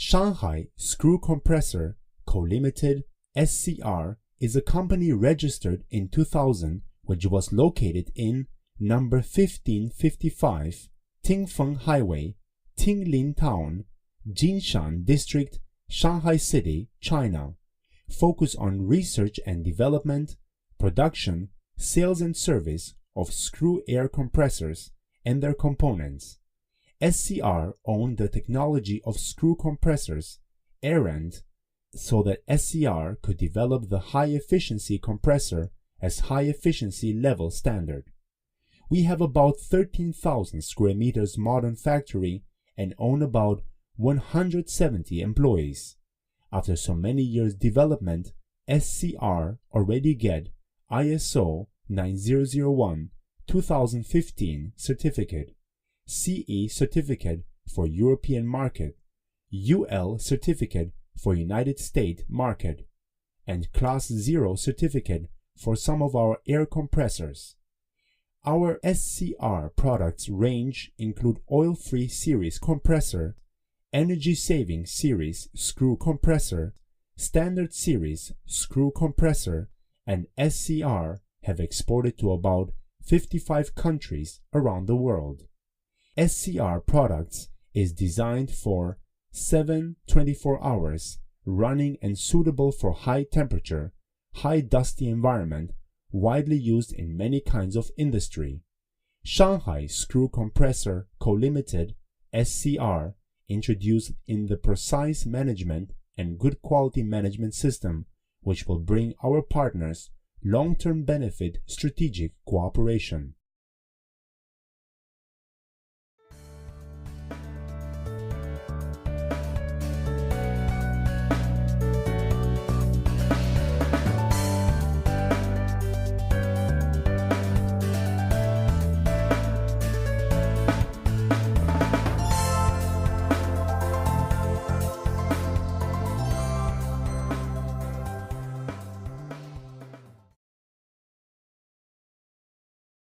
Shanghai Screw Compressor Co. Limited SCR is a company registered in 2000 which was located in number 1555 Tingfeng Highway, Tinglin Town, Jinshan District, Shanghai City, China. Focus on research and development, production, sales and service of screw air compressors and their components. SCR owned the technology of screw compressors, errand, so that SCR could develop the high-efficiency compressor as high-efficiency level standard. We have about 13,000 square meters modern factory and own about 170 employees. After so many years development, SCR already get ISO 9001-2015 certificate, CE certificate for European market, UL certificate for United States market, and Class 0 certificate for some of our air compressors. Our SCR products range include oil-free series compressor, energy-saving series screw compressor, standard series screw compressor, and SCR have exported to about 55 countries around the world. SCR products is designed for 7/24 hours running and suitable for high temperature, high dusty environment, widely used in many kinds of industry. Shanghai Screw Compressor Co. Limited SCR introduced in the precise management and good quality management system which will bring our partners long-term benefit strategic cooperation.